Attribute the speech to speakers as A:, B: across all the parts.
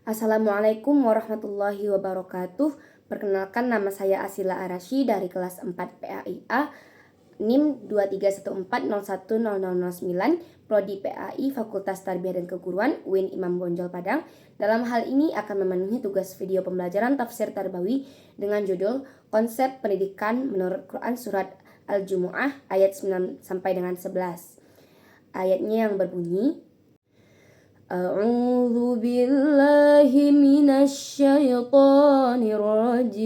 A: Assalamualaikum warahmatullahi wabarakatuh. Perkenalkan, nama saya Asila Arasy dari kelas 4 PAIA, NIM 2314010009, Prodi PAI Fakultas Tarbiyah dan Keguruan UIN Imam Bonjol Padang. Dalam hal ini akan memenuhi tugas video pembelajaran tafsir Tarbawi dengan judul Konsep Pendidikan Menurut Quran Surat Al-Jumu'ah ayat 9 sampai dengan 11. Ayatnya yang berbunyi, A'udzu billahi minasy syaithanir rajim.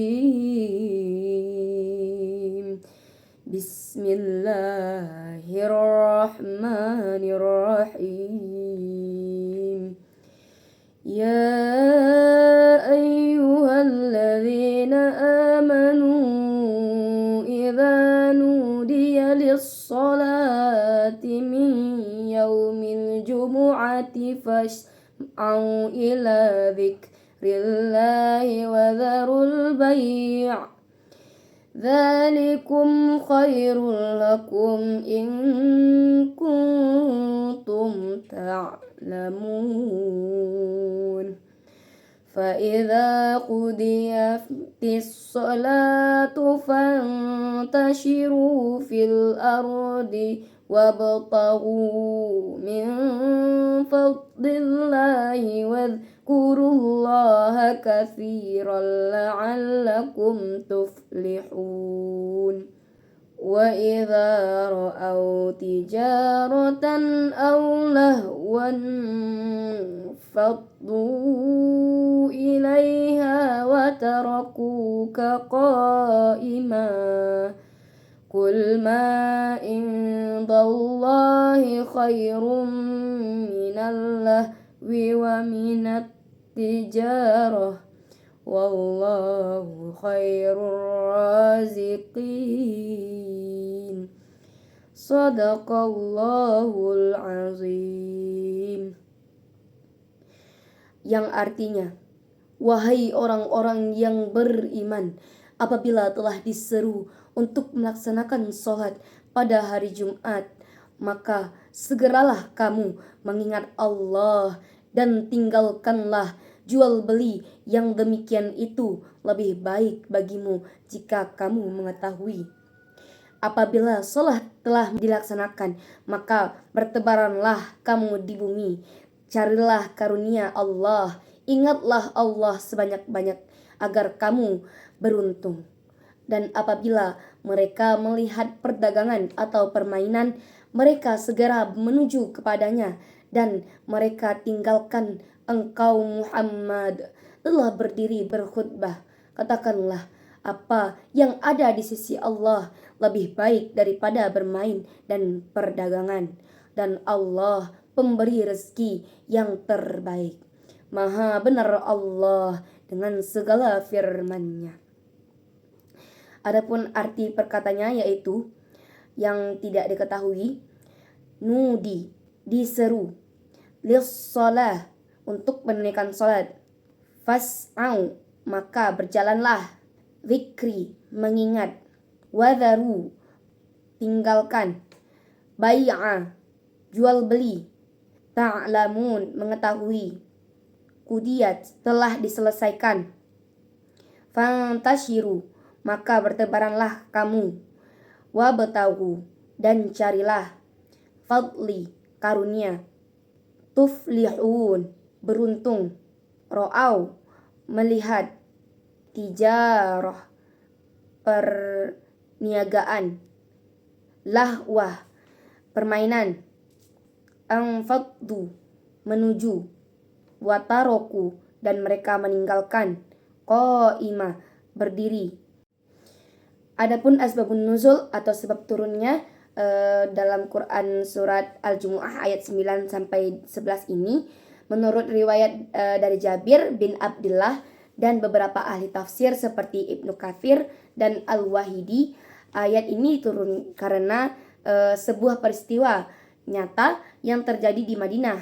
A: Bismillahirrahmanirrahim. Ya ayyuhalladzina amanu idza nudiya lis-sholati min yaumil jumu'ati fas'au ila dzikrillahi wa dzarul bai'. Dzalikum khairul lakum in kuntum ta'lamun. Fa idza qudiyatis sholatu fantashiru fil ardi wabtaghu min fadlillahi wadhkurullaha katsiran la'allakum tuflihun. Wa idza ra'aw tijaratan aw lahwan faddu ilaiha wa tarakuka qa'ima. Qul ma indallahi khairum minal lahwi wa minat tijarah wallahu khairur raziqin. Shadaqallahul azim. Yang artinya, wahai orang-orang yang beriman, apabila telah diseru untuk melaksanakan sholat pada hari Jumat, maka segeralah kamu mengingat Allah dan tinggalkanlah jual beli, yang demikian itu lebih baik bagimu jika kamu mengetahui. Apabila sholat telah dilaksanakan, maka bertebaranlah kamu di bumi, carilah karunia Allah, ingatlah Allah sebanyak-banyak agar kamu beruntung. Dan apabila mereka melihat perdagangan atau permainan, mereka segera menuju kepadanya, dan mereka tinggalkan engkau Muhammad telah berdiri berkhutbah. Katakanlah, apa yang ada di sisi Allah lebih baik daripada bermain dan perdagangan, dan Allah pemberi rezeki yang terbaik. Maha benar Allah dengan segala firman-Nya. Adapun arti perkataannya yaitu yang tidak diketahui, nudi, diseru, lis-shalah, untuk menunaikan salat, fas'au, maka berjalanlah, zikri, mengingat, wadharu, tinggalkan, bai'a, jual beli, ta'lamun, mengetahui, qudiyat, telah diselesaikan, fantashiru, maka bertebaranlah kamu, wabtaghu, dan carilah, fadli, karunia, tuflihun, beruntung, ro'au, melihat, tijarah, perniagaan, lahwah, permainan, anfaddu, menuju, wataroku, dan mereka meninggalkan, qa'imah, berdiri. Adapun asbabun nuzul atau sebab turunnya dalam Quran surat Al-Jumu'ah ayat 9 sampai 11 ini, menurut riwayat dari Jabir bin Abdullah dan beberapa ahli tafsir seperti Ibnu Katsir dan Al-Wahidi, ayat ini turun karena sebuah peristiwa nyata yang terjadi di Madinah,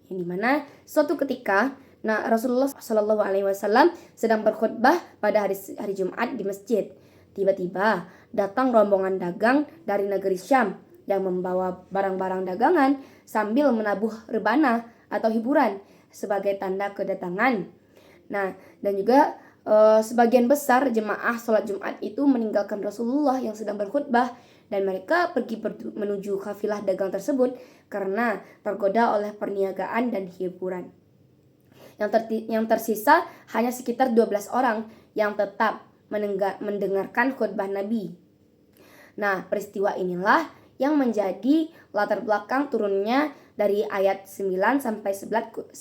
A: yang dimana suatu ketika Rasulullah SAW sedang berkhutbah pada hari Jumat di masjid. Tiba-tiba datang rombongan dagang dari negeri Syam yang membawa barang-barang dagangan sambil menabuh rebana atau hiburan. sebagai tanda kedatangan. Nah, dan juga sebagian besar jemaah sholat Jumat itu meninggalkan Rasulullah yang sedang berkhutbah dan mereka pergi menuju kafilah dagang tersebut karena tergoda oleh perniagaan dan hiburan. Yang tersisa hanya sekitar 12 orang yang tetap mendengarkan khutbah Nabi. Nah, peristiwa inilah yang menjadi latar belakang turunnya dari ayat 9 sampai 11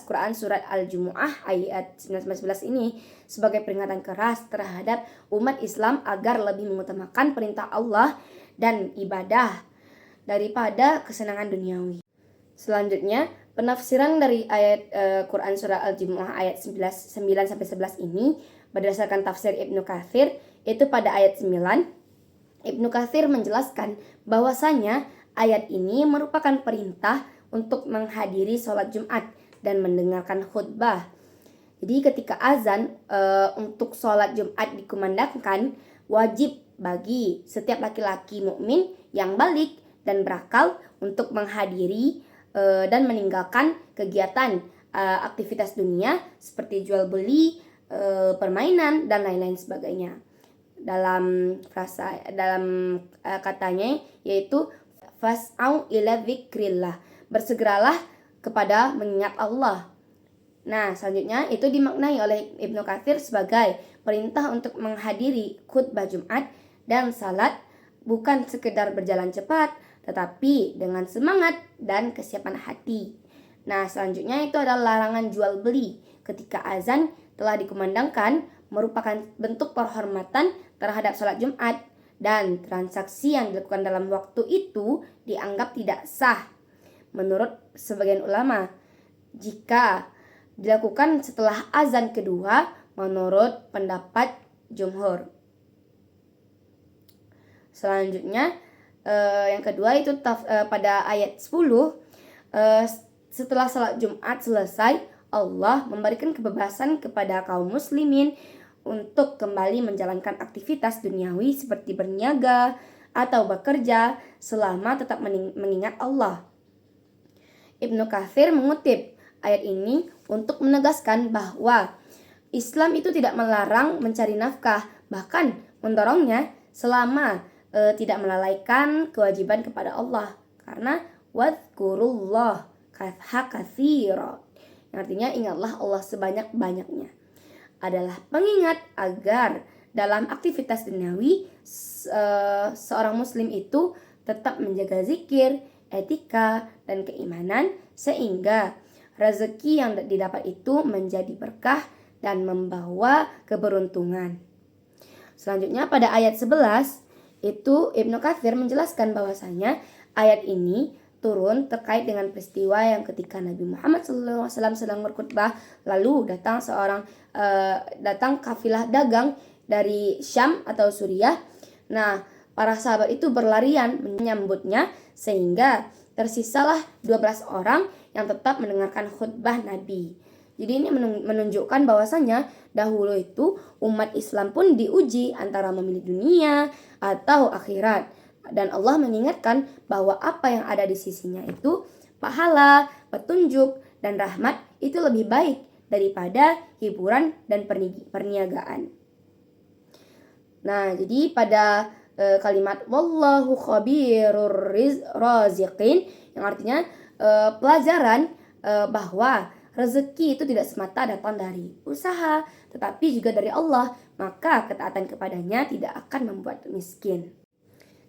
A: Quran surat Al-Jumu'ah ayat 9-11 ini sebagai peringatan keras terhadap umat Islam agar lebih mengutamakan perintah Allah dan ibadah daripada kesenangan duniawi. Selanjutnya, penafsiran dari ayat Quran surah Al-Jumu'ah ayat 9-11 ini berdasarkan tafsir Ibnu Katsir, itu pada ayat 9 Ibnu Katsir menjelaskan bahwasanya ayat ini merupakan perintah untuk menghadiri sholat Jumat dan mendengarkan khutbah. Jadi ketika azan untuk sholat Jumat dikumandangkan, wajib bagi setiap laki-laki mukmin yang balik dan berakal untuk menghadiri dan meninggalkan kegiatan aktivitas dunia seperti jual beli, permainan dan lain-lain sebagainya. Dalam katanya yaitu fas'au ila dzikrillah, bersegeralah kepada mengingat Allah. Nah, selanjutnya itu dimaknai oleh Ibnu Katsir sebagai perintah untuk menghadiri khutbah Jumat dan salat bukan sekedar berjalan cepat, tetapi dengan semangat dan kesiapan hati. Nah, selanjutnya itu adalah larangan jual beli ketika azan telah dikumandangkan, merupakan bentuk penghormatan terhadap sholat Jumat dan transaksi yang dilakukan dalam waktu itu dianggap tidak sah menurut sebagian ulama jika dilakukan setelah azan kedua menurut pendapat jumhur. Selanjutnya yang kedua itu pada ayat 10 setelah salat Jumat selesai, Allah memberikan kebebasan kepada kaum muslimin untuk kembali menjalankan aktivitas duniawi seperti berniaga atau bekerja selama tetap mengingat Allah. Ibnu Katsir mengutip ayat ini untuk menegaskan bahwa Islam itu tidak melarang mencari nafkah, bahkan mendorongnya selama tidak melalaikan kewajiban kepada Allah. Karena wadhkurullah katsira, yang artinya ingatlah Allah sebanyak-banyaknya, adalah pengingat agar dalam aktivitas duniawi seorang muslim itu tetap menjaga zikir, etika, dan keimanan sehingga rezeki yang didapat itu menjadi berkah dan membawa keberuntungan. Selanjutnya pada ayat 11 itu Ibnu Katsir menjelaskan bahwasanya ayat ini turun terkait dengan peristiwa yang ketika Nabi Muhammad SAW sedang berkhutbah, lalu datang kafilah dagang dari Syam atau Suriah. Nah, para sahabat itu berlarian menyambutnya sehingga tersisalah 12 orang yang tetap mendengarkan khutbah Nabi. Jadi ini menunjukkan bahwasanya dahulu itu umat Islam pun diuji antara memilih dunia atau akhirat. Dan Allah mengingatkan bahwa apa yang ada di sisinya itu pahala, petunjuk, dan rahmat itu lebih baik daripada hiburan dan perniagaan. Nah, jadi pada kalimat wallahu khabirur raziqin, yang artinya pelajaran bahwa rezeki itu tidak semata datang dari usaha, tetapi juga dari Allah, maka ketaatan kepadanya tidak akan membuat miskin.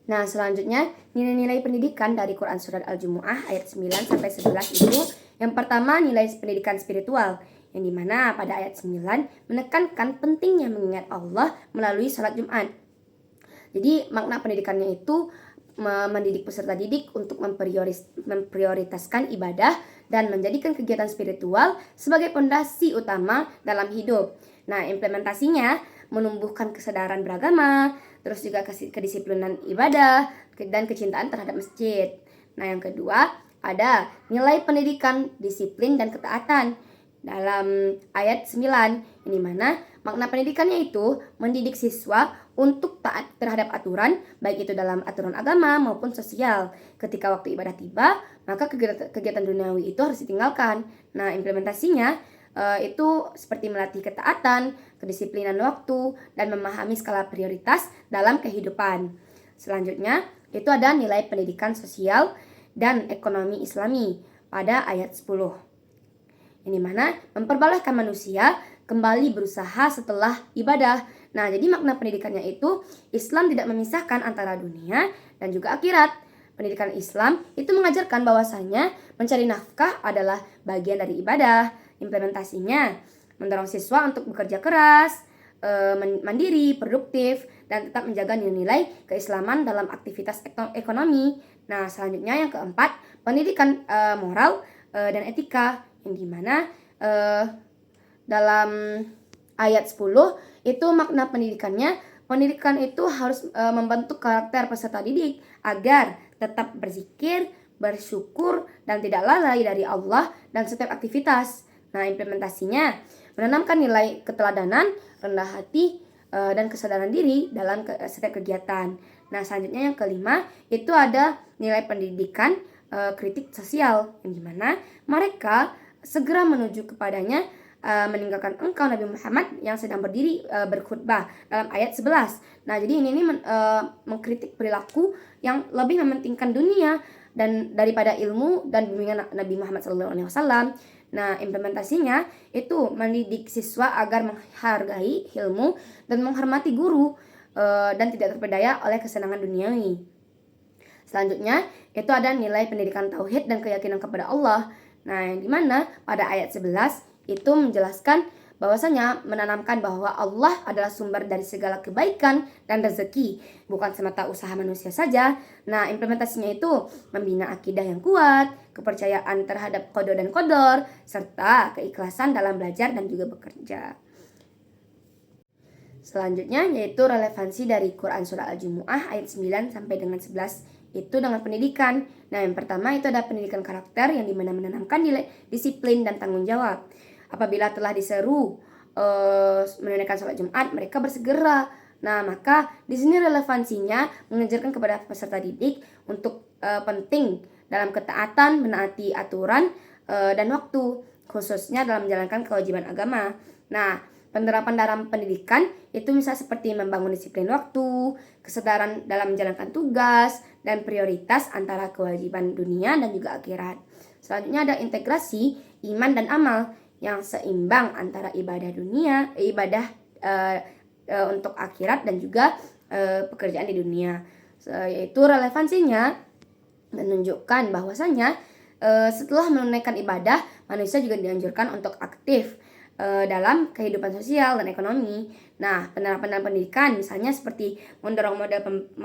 A: Nah, selanjutnya nilai-nilai pendidikan dari Quran Surat Al-Jumu'ah ayat 9-11 itu yang pertama nilai pendidikan spiritual, yang dimana pada ayat 9 menekankan pentingnya mengingat Allah melalui salat Jumat. Jadi makna pendidikannya itu mendidik peserta didik untuk memprioritaskan ibadah dan menjadikan kegiatan spiritual sebagai fondasi utama dalam hidup. Nah, implementasinya menumbuhkan kesadaran beragama, terus juga kedisiplinan ibadah dan kecintaan terhadap masjid. Nah, yang kedua ada nilai pendidikan, disiplin, dan ketaatan dalam ayat 9, ini mana makna pendidikannya itu mendidik siswa untuk taat terhadap aturan, baik itu dalam aturan agama maupun sosial. Ketika waktu ibadah tiba, maka kegiatan duniawi itu harus ditinggalkan. Nah, implementasinya itu seperti melatih ketaatan, kedisiplinan waktu, dan memahami skala prioritas dalam kehidupan. Selanjutnya, itu ada nilai pendidikan sosial dan ekonomi Islami pada ayat 10. Yang dimana memperbolehkan manusia kembali berusaha setelah ibadah. Nah, jadi makna pendidikannya itu Islam tidak memisahkan antara dunia dan juga akhirat. Pendidikan Islam itu mengajarkan bahwasanya mencari nafkah adalah bagian dari ibadah. Implementasinya mendorong siswa untuk bekerja keras, mandiri, produktif, dan tetap menjaga nilai-nilai keislaman dalam aktivitas ekonomi. Nah, selanjutnya yang keempat, pendidikan moral dan etika, yang dimana dalam ayat 10 itu makna pendidikan itu harus membentuk karakter peserta didik agar tetap berzikir, bersyukur, dan tidak lalai dari Allah dan setiap aktivitas. Nah, implementasinya menanamkan nilai keteladanan, rendah hati, dan kesadaran diri dalam setiap kegiatan. Nah, selanjutnya yang kelima itu ada nilai pendidikan kritik sosial, yang dimana mereka segera menuju kepadanya, meninggalkan engkau Nabi Muhammad yang sedang berdiri berkhutbah dalam ayat 11. Nah, jadi ini mengkritik perilaku yang lebih mementingkan dunia dan daripada ilmu dan bimbingan Nabi Muhammad SAW. Nah, implementasinya itu mendidik siswa agar menghargai ilmu dan menghormati guru dan tidak terpedaya oleh kesenangan duniawi. Selanjutnya, itu ada nilai pendidikan tauhid dan keyakinan kepada Allah. Nah, yang dimana pada ayat 11 itu menjelaskan bahwasanya menanamkan bahwa Allah adalah sumber dari segala kebaikan dan rezeki, bukan semata usaha manusia saja. Nah, implementasinya itu membina akidah yang kuat, kepercayaan terhadap qada dan qadar, serta keikhlasan dalam belajar dan juga bekerja. Selanjutnya yaitu relevansi dari Quran Surah Al-Jumu'ah ayat 9 sampai dengan 11 itu dengan pendidikan. Nah, yang pertama itu ada pendidikan karakter yang dimana menanamkan nilai disiplin dan tanggung jawab. Apabila telah diseru menunaikan sholat Jumat, mereka bersegera. Nah, maka di sini relevansinya mengajarkan kepada peserta didik untuk penting dalam ketaatan, menaati aturan dan waktu, khususnya dalam menjalankan kewajiban agama. Nah, penerapan dalam pendidikan itu bisa seperti membangun disiplin waktu, kesadaran dalam menjalankan tugas, dan prioritas antara kewajiban dunia dan juga akhirat. Selanjutnya ada integrasi iman dan amal yang seimbang antara ibadah dunia, untuk akhirat dan juga pekerjaan di dunia. Yaitu relevansinya menunjukkan bahwasanya setelah menunaikan ibadah, manusia juga dianjurkan untuk aktif dalam kehidupan sosial dan ekonomi. Nah, penerapan dalam pendidikan misalnya seperti mendorong model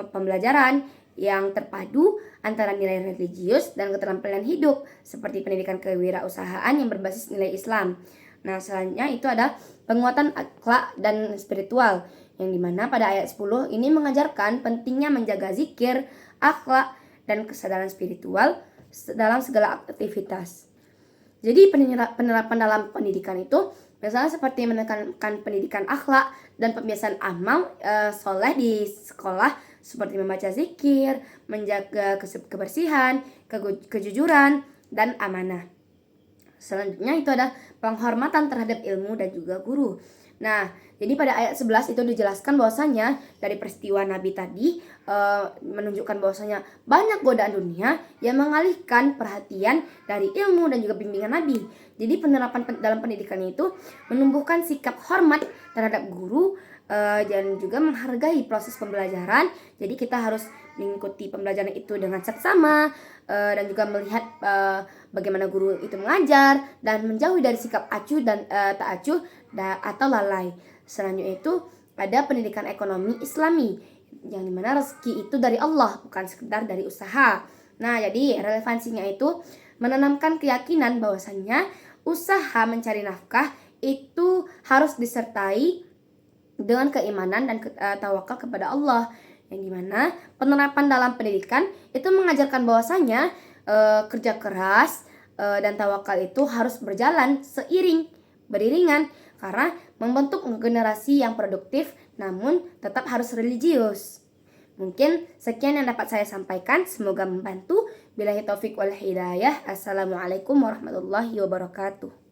A: pembelajaran yang terpadu antara nilai religius dan keterampilan hidup seperti pendidikan kewirausahaan yang berbasis nilai Islam. Nah, selanjutnya itu ada penguatan akhlak dan spiritual yang dimana pada ayat 10 ini mengajarkan pentingnya menjaga zikir, akhlak, dan kesadaran spiritual dalam segala aktivitas. Jadi penerapan dalam pendidikan itu misalnya seperti menekankan pendidikan akhlak dan pembiasaan amal soleh di sekolah seperti membaca zikir, menjaga kebersihan, kejujuran, dan amanah. Selanjutnya itu ada penghormatan terhadap ilmu dan juga guru. Nah, jadi pada ayat 11 itu dijelaskan bahwasanya dari peristiwa Nabi tadi menunjukkan bahwasanya banyak godaan dunia yang mengalihkan perhatian dari ilmu dan juga bimbingan Nabi. Jadi penerapan dalam pendidikan itu menumbuhkan sikap hormat terhadap guru dan juga menghargai proses pembelajaran. Jadi kita harus mengikuti pembelajaran itu dengan seksama dan juga melihat bagaimana guru itu mengajar dan menjauhi dari sikap acuh dan tak acuh atau lalai. Selanjutnya itu ada pendidikan ekonomi Islami yang dimana rezeki itu dari Allah, bukan sekedar dari usaha. Nah, jadi relevansinya itu menanamkan keyakinan bahwasannya usaha mencari nafkah itu harus disertai dengan keimanan dan tawakal kepada Allah, yang dimana penerapan dalam pendidikan itu mengajarkan bahwasanya kerja keras dan tawakal itu harus berjalan beriringan karena membentuk generasi yang produktif namun tetap harus religius. Mungkin sekian yang dapat saya sampaikan, semoga membantu. Billahi taufik wal hidayah. Assalamualaikum warahmatullahi wabarakatuh.